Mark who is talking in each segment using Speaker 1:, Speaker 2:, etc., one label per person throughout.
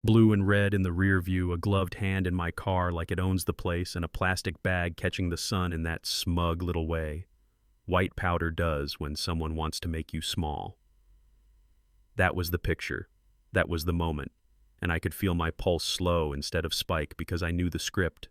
Speaker 1: Blue and red in the rear view, a gloved hand in my car like it owns the place, and a plastic bag catching the sun in that smug little way white powder does when someone wants to make you small. That was the picture. That was the moment. And I could feel my pulse slow instead of spike because I knew the script.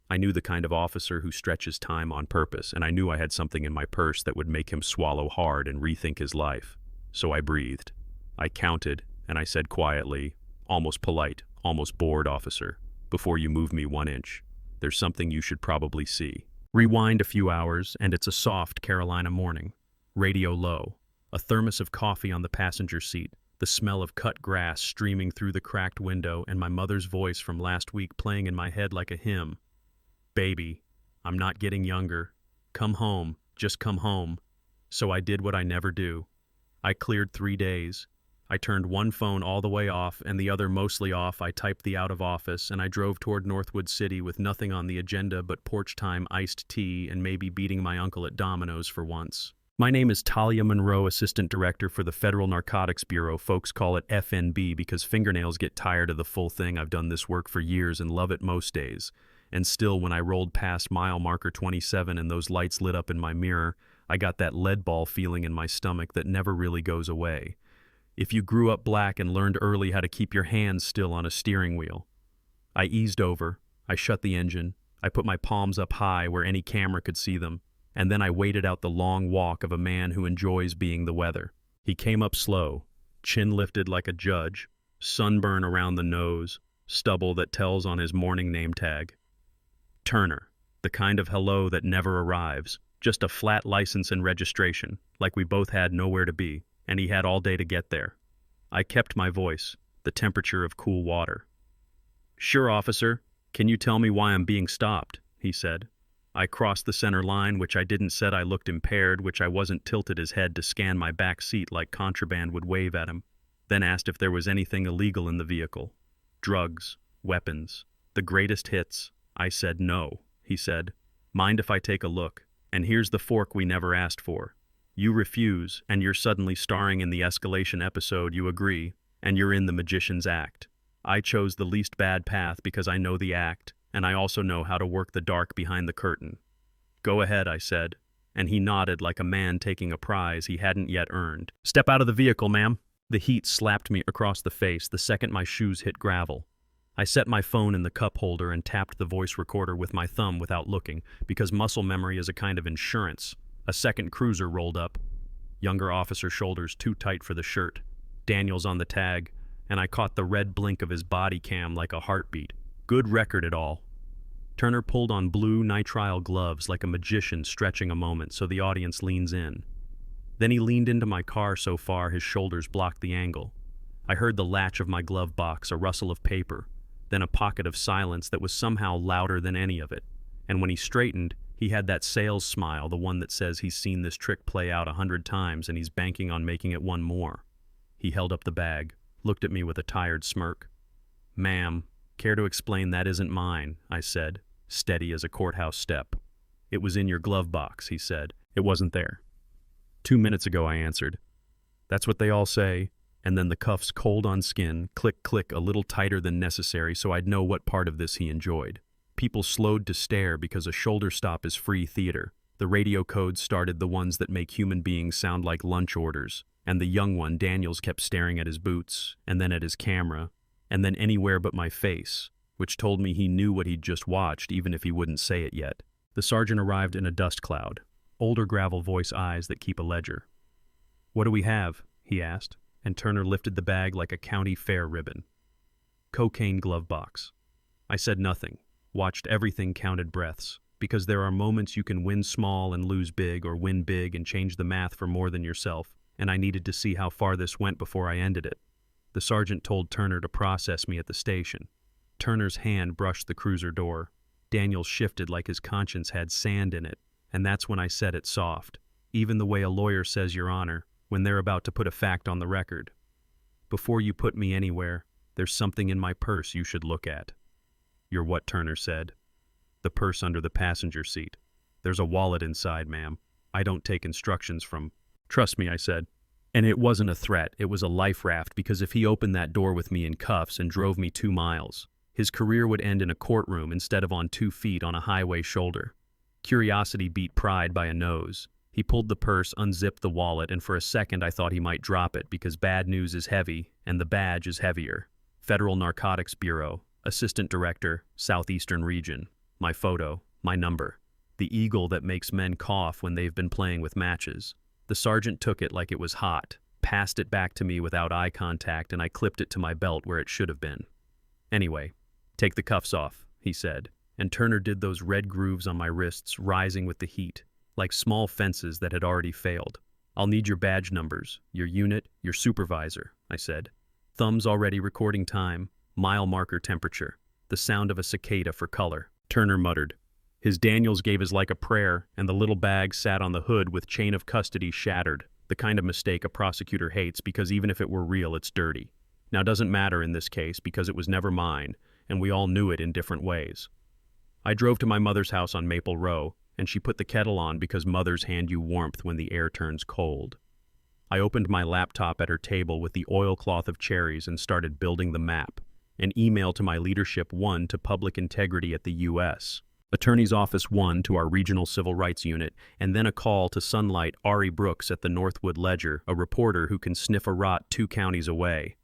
Speaker 1: I knew the kind of officer who stretches time on purpose, and I knew I had something in my purse that would make him swallow hard and rethink his life. So I breathed. I counted, and I said quietly, almost polite, almost bored, "Officer, before you move me 1 inch, there's something you should probably see." Rewind a few hours, and it's a soft Carolina morning. Radio low. A thermos of coffee on the passenger seat, the smell of cut grass streaming through the cracked window, and my mother's voice from last week playing in my head like a hymn. "Baby, I'm not getting younger. Come home, just come home." So I did what I never do. I cleared 3 days. I turned one phone all the way off and the other mostly off. I typed the out of office, and I drove toward Northwood City with nothing on the agenda but porch time, iced tea, and maybe beating my uncle at dominoes for once. My name is Talia Monroe, Assistant Director for the Federal Narcotics Bureau. Folks call it FNB because fingernails get tired of the full thing. I've done this work for years and love it most days. And still, when I rolled past mile marker 27 and those lights lit up in my mirror, I got that lead ball feeling in my stomach that never really goes away. If you grew up black and learned early how to keep your hands still on a steering wheel. I eased over, I shut the engine, I put my palms up high where any camera could see them, and then I waited out the long walk of a man who enjoys being the weather. He came up slow, chin lifted like a judge, sunburn around the nose, stubble that tells on his morning name tag. Turner, the kind of hello that never arrives, just a flat license and registration, like we both had nowhere to be. And he had all day to get there. I kept my voice, the temperature of cool water. "Sure, officer. Can you tell me why I'm being stopped?" he said. I crossed the center line, which I didn't said I looked impaired, which I wasn't tilted his head to scan my back seat like contraband would wave at him, then asked if there was anything illegal in the vehicle. Drugs, weapons, the greatest hits. I said no, he said. "Mind if I take a look? And here's the fork we never asked for. You refuse, and you're suddenly starring in the escalation episode. You agree, and you're in the magician's act. I chose the least bad path because I know the act, and I also know how to work the dark behind the curtain." "Go ahead," I said, and he nodded like a man taking a prize he hadn't yet earned. "Step out of the vehicle, ma'am." The heat slapped me across the face the second my shoes hit gravel. I set my phone in the cup holder and tapped the voice recorder with my thumb without looking, because muscle memory is a kind of insurance. A second cruiser rolled up. Younger officer shoulders too tight for the shirt. Daniels on the tag, and I caught the red blink of his body cam like a heartbeat. Good record at all. Turner pulled on blue nitrile gloves like a magician stretching a moment so the audience leans in. Then he leaned into my car so far his shoulders blocked the angle. I heard the latch of my glove box, a rustle of paper, then a pocket of silence that was somehow louder than any of it. And when he straightened, he had that sales smile, the one that says he's seen this trick play out 100 times and he's banking on making it one more. He held up the bag, looked at me with a tired smirk. "Ma'am, care to explain that isn't mine?" I said, steady as a courthouse step. "It was in your glove box," he said. "It wasn't there." 2 minutes ago, I answered. "That's what they all say." And then the cuffs cold on skin, click, click, a little tighter than necessary so I'd know what part of this he enjoyed. People slowed to stare because a shoulder stop is free theater. The radio codes started, the ones that make human beings sound like lunch orders. And the young one, Daniels, kept staring at his boots, and then at his camera, and then anywhere but my face, which told me he knew what he'd just watched, even if he wouldn't say it yet. The sergeant arrived in a dust cloud, older gravel voice eyes that keep a ledger. "What do we have?" he asked, and Turner lifted the bag like a county fair ribbon. "Cocaine glove box." I said nothing. Watched everything, counted breaths, because there are moments you can win small and lose big, or win big and change the math for more than yourself, and I needed to see how far this went before I ended it. The sergeant told Turner to process me at the station. Turner's hand brushed the cruiser door. Daniels shifted like his conscience had sand in it, and that's when I said it soft, even the way a lawyer says, "Your Honor," when they're about to put a fact on the record. "Before you put me anywhere, there's something in my purse you should look at." "Your what?" Turner said. "The purse under the passenger seat. There's a wallet inside, ma'am. I don't take instructions from—" "Trust me," I said. And it wasn't a threat, it was a life raft, because if he opened that door with me in cuffs and drove me 2 miles, his career would end in a courtroom instead of on 2 feet on a highway shoulder. Curiosity beat pride by a nose. He pulled the purse, unzipped the wallet, and for a second I thought he might drop it because bad news is heavy, and the badge is heavier. Federal Narcotics Bureau, Assistant Director, Southeastern Region. My photo, my number. The eagle that makes men cough when they've been playing with matches. The sergeant took it like it was hot, passed it back to me without eye contact, and I clipped it to my belt where it should have been. Anyway, take the cuffs off, he said, and Turner did those red grooves on my wrists rising with the heat, like small fences that had already failed. I'll need your badge numbers, your unit, your supervisor, I said. Thumbs already recording time, mile marker temperature, the sound of a cicada for color. Turner muttered. His Daniels gave his like a prayer, and the little bag sat on the hood with chain of custody shattered, the kind of mistake a prosecutor hates because even if it were real, it's dirty. Now doesn't matter in this case because it was never mine, and we all knew it in different ways. I drove to my mother's house on Maple Row, and she put the kettle on because mothers hand you warmth when the air turns cold. I opened my laptop at her table with the oilcloth of cherries and started building the map, an email to my leadership 1 to Public Integrity at the U.S., Attorney's Office 1 to our Regional Civil Rights Unit, and then a call to Sunlight Ari Brooks at the Northwood Ledger, a reporter who can sniff a rot 2 counties away.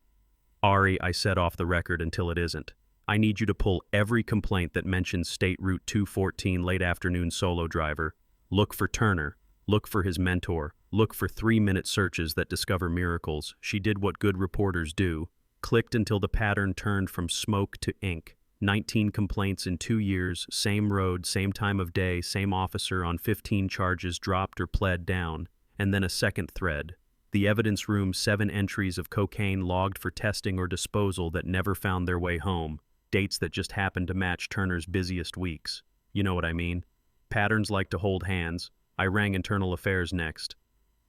Speaker 1: Ari, I said off the record until it isn't. I need you to pull every complaint that mentions State Route 214 late afternoon solo driver. Look for Turner. Look for his mentor. Look for 3-minute searches that discover miracles. She did what good reporters do. Clicked until the pattern turned from smoke to ink. 19 complaints in 2 years, same road, same time of day, same officer on 15 charges dropped or pled down. And then a second thread. The evidence room, 7 entries of cocaine logged for testing or disposal that never found their way home. Dates that just happened to match Turner's busiest weeks. You know what I mean? Patterns like to hold hands. I rang Internal Affairs next.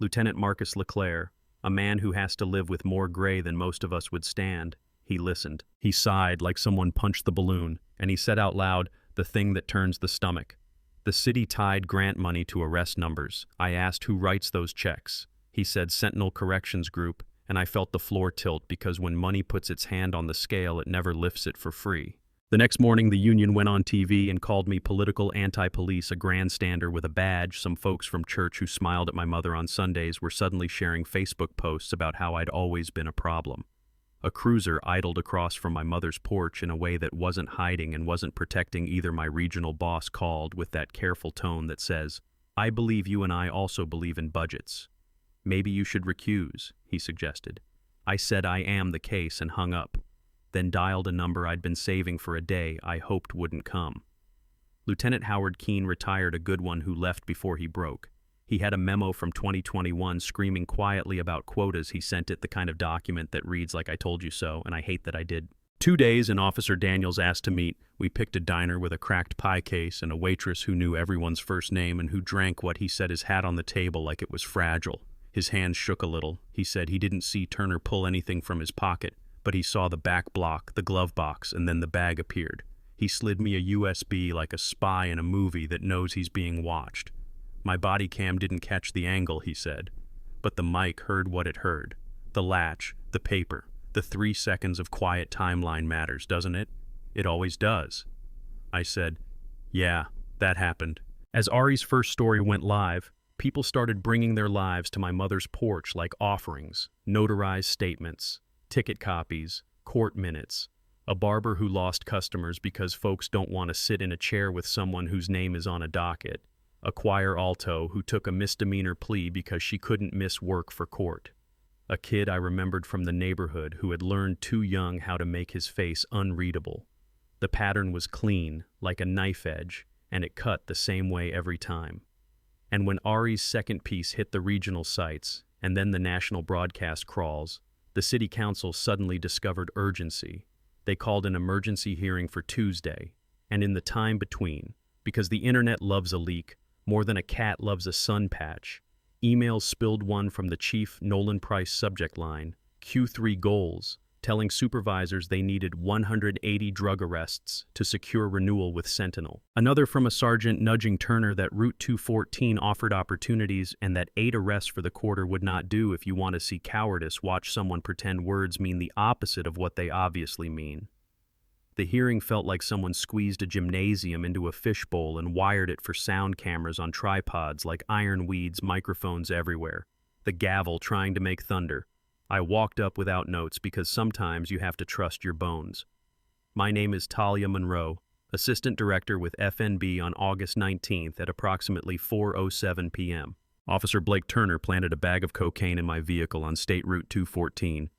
Speaker 1: Lieutenant Marcus Leclerc, a man who has to live with more gray than most of us would stand. He listened. He sighed like someone punched the balloon, and he said out loud, the thing that turns the stomach. The city tied grant money to arrest numbers. I asked who writes those checks. He said Sentinel Corrections Group, and I felt the floor tilt because when money puts its hand on the scale, it never lifts it for free. The next morning, the union went on TV and called me political anti-police, a grandstander with a badge. Some folks from church who smiled at my mother on Sundays were suddenly sharing Facebook posts about how I'd always been a problem. A cruiser idled across from my mother's porch in a way that wasn't hiding and wasn't protecting either. My regional boss called with that careful tone that says, I believe you and I also believe in budgets. Maybe you should recuse, he suggested. I said I am the case and hung up, then dialed a number I'd been saving for a day I hoped wouldn't come. Lieutenant Howard Keene retired, a good one who left before he broke. He had a memo from 2021 screaming quietly about quotas. He sent it, the kind of document that reads like I told you so, and I hate that I did. 2 days and Officer Daniels asked to meet. We picked a diner with a cracked pie case and a waitress who knew everyone's first name and who drank what he said his hat on the table like it was fragile. His hands shook a little. He said he didn't see Turner pull anything from his pocket, but he saw the back block, the glove box, and then the bag appeared. He slid me a USB like a spy in a movie that knows he's being watched. My body cam didn't catch the angle, he said, but the mic heard what it heard. The latch, the paper, the 3 seconds of quiet timeline matters, doesn't it? It always does. I said, yeah, that happened. As Ari's first story went live, people started bringing their lives to my mother's porch like offerings, notarized statements, ticket copies, court minutes, a barber who lost customers because folks don't want to sit in a chair with someone whose name is on a docket, a choir alto who took a misdemeanor plea because she couldn't miss work for court, a kid I remembered from the neighborhood who had learned too young how to make his face unreadable. The pattern was clean, like a knife edge, and it cut the same way every time. And when Ari's second piece hit the regional sites, and then the national broadcast crawls, the city council suddenly discovered urgency. They called an emergency hearing for Tuesday, and in the time between, because the internet loves a leak, more than a cat loves a sun patch, emails spilled one from the chief Nolan Price subject line, Q3 goals, telling supervisors they needed 180 drug arrests to secure renewal with Sentinel. Another from a sergeant nudging Turner that Route 214 offered opportunities and that 8 arrests for the quarter would not do. If you want to see cowardice, watch someone pretend words mean the opposite of what they obviously mean. The hearing felt like someone squeezed a gymnasium into a fishbowl and wired it for sound cameras on tripods like iron weeds, microphones everywhere. The gavel trying to make thunder. I walked up without notes because sometimes you have to trust your bones. My name is Talia Monroe, Assistant Director with FNB on August 19th at approximately 4:07 p.m. Officer Blake Turner planted a bag of cocaine in my vehicle on State Route 214.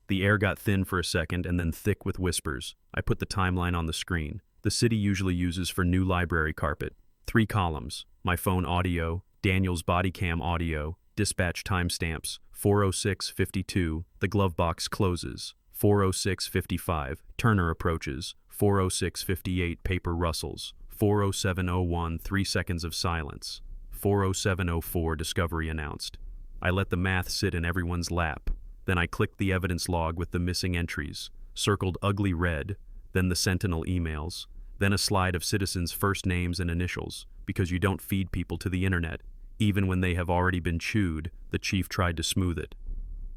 Speaker 1: The air got thin for a second and then thick with whispers. I put the timeline on the screen. The city usually uses for new library carpet. 3 columns. My phone audio, Daniel's body cam audio, dispatch timestamps, 4:06:52, the glove box closes, 4:06:55, Turner approaches, 4:06:58, paper rustles, 4:07:01, 3 seconds of silence, 4:07:04, discovery announced. I let the math sit in everyone's lap. Then I clicked the evidence log with the missing entries, circled ugly red, then the Sentinel emails, then a slide of citizens' first names and initials, because you don't feed people to the internet. Even when they have already been chewed, the chief tried to smooth it.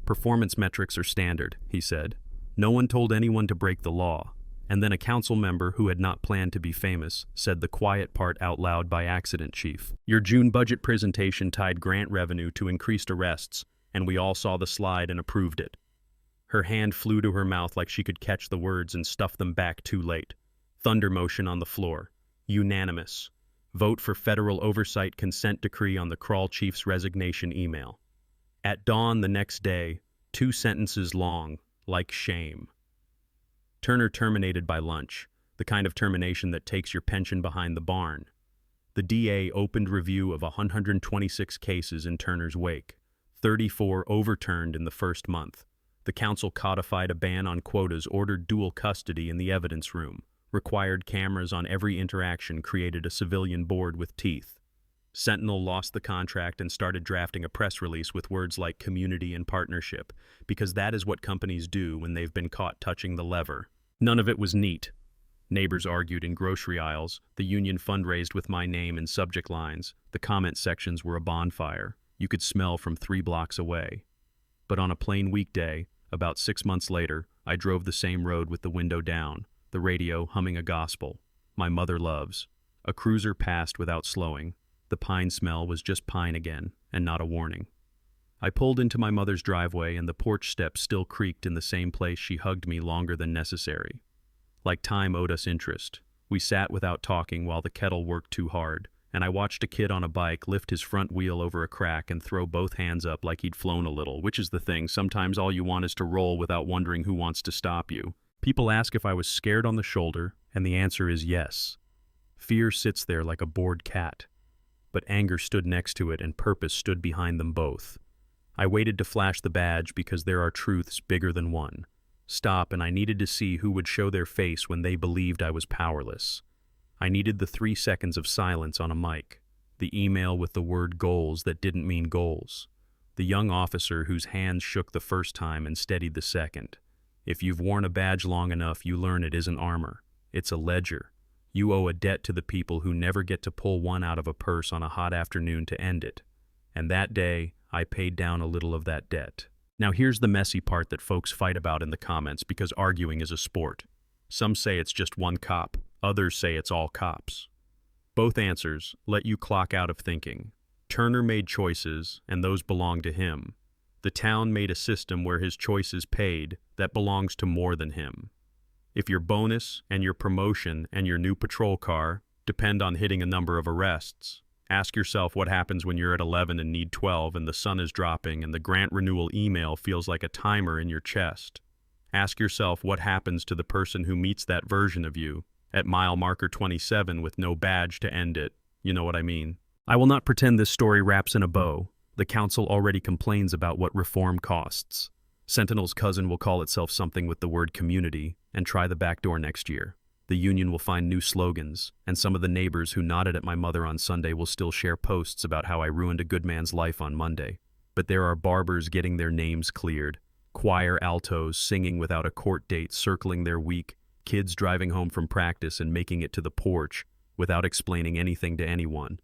Speaker 1: Performance metrics are standard, he said. No one told anyone to break the law. And then a council member who had not planned to be famous said the quiet part out loud by accident, Chief. Your June budget presentation tied grant revenue to increased arrests, and we all saw the slide and approved it. Her hand flew to her mouth like she could catch the words and stuff them back too late. Thunder motion on the floor. Unanimous. Vote for federal oversight consent decree on the Crawl Chief's resignation email. At dawn the next day, 2 sentences long, like shame. Turner terminated by lunch, the kind of termination that takes your pension behind the barn. The DA opened review of 126 cases in Turner's wake. 34 overturned in the first month. The council codified a ban on quotas, ordered dual custody in the evidence room, required cameras on every interaction, created a civilian board with teeth. Sentinel lost the contract and started drafting a press release with words like community and partnership, because that is what companies do when they've been caught touching the lever. None of it was neat. Neighbors argued in grocery aisles, the union fundraised with my name in subject lines, the comment sections were a bonfire. You could smell from 3 blocks away. But on a plain weekday, about 6 months later, I drove the same road with the window down, the radio humming a gospel my mother loves. A cruiser passed without slowing. The pine smell was just pine again, and not a warning. I pulled into my mother's driveway, and the porch steps still creaked in the same place she hugged me longer than necessary. Like time owed us interest. We sat without talking while the kettle worked too hard, and I watched a kid on a bike lift his front wheel over a crack and throw both hands up like he'd flown a little, which is the thing. Sometimes all you want is to roll without wondering who wants to stop you. People ask if I was scared on the shoulder, and the answer is yes. Fear sits there like a bored cat. But anger stood next to it, and purpose stood behind them both. I waited to flash the badge because there are truths bigger than one. Stop, and I needed to see who would show their face when they believed I was powerless. I needed the 3 seconds of silence on a mic, the email with the word goals that didn't mean goals, the young officer whose hands shook the first time and steadied the second. If you've worn a badge long enough, you learn it isn't armor. It's a ledger. You owe a debt to the people who never get to pull one out of a purse on a hot afternoon to end it. And that day, I paid down a little of that debt. Now here's the messy part that folks fight about in the comments because arguing is a sport. Some say it's just one cop. Others say it's all cops. Both answers let you clock out of thinking. Turner made choices, and those belong to him. The town made a system where his choices paid that belongs to more than him. If your bonus and your promotion and your new patrol car depend on hitting a number of arrests, ask yourself what happens when you're at 11 and need 12 and the sun is dropping and the grant renewal email feels like a timer in your chest. Ask yourself what happens to the person who meets that version of you at mile marker 27 with no badge to end it. You know what I mean? I will not pretend this story wraps in a bow. The council already complains about what reform costs. Sentinel's cousin will call itself something with the word community and try the back door next year. The union will find new slogans, and some of the neighbors who nodded at my mother on Sunday will still share posts about how I ruined a good man's life on Monday. But there are barbers getting their names cleared, Choir altos singing without a court date circling their week, kids driving home from practice and making it to the porch without explaining anything to anyone.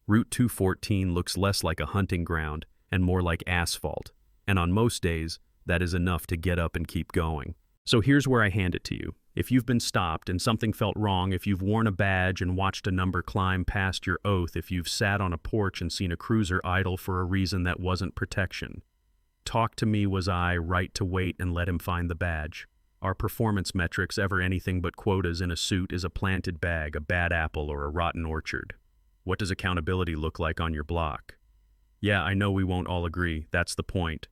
Speaker 1: Route 214 looks less like a hunting ground and more like asphalt, and on most days, that is enough to get up and keep going. So here's where I hand it to you. If you've been stopped and something felt wrong, if you've worn a badge and watched a number climb past your oath, if you've sat on a porch and seen a cruiser idle for a reason that wasn't protection, talk to me. Was I right to wait and let him find the badge? Are performance metrics ever anything but quotas in a suit? Is a planted bag a bad apple or a rotten orchard? What does accountability look like on your block? Yeah, I know we won't all agree. That's the point.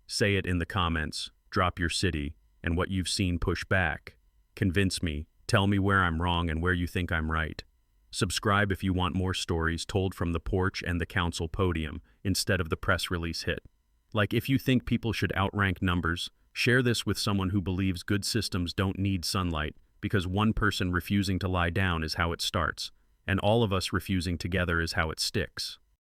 Speaker 1: Say it in the comments, drop your city, and what you've seen. Push back. Convince me, tell me where I'm wrong and where you think I'm right. Subscribe if you want more stories told from the porch and the council podium instead of the press release hit. Like, if you think people should outrank numbers, share this with someone who believes good systems don't need sunlight, because one person refusing to lie down is how it starts, and all of us refusing together is how it sticks.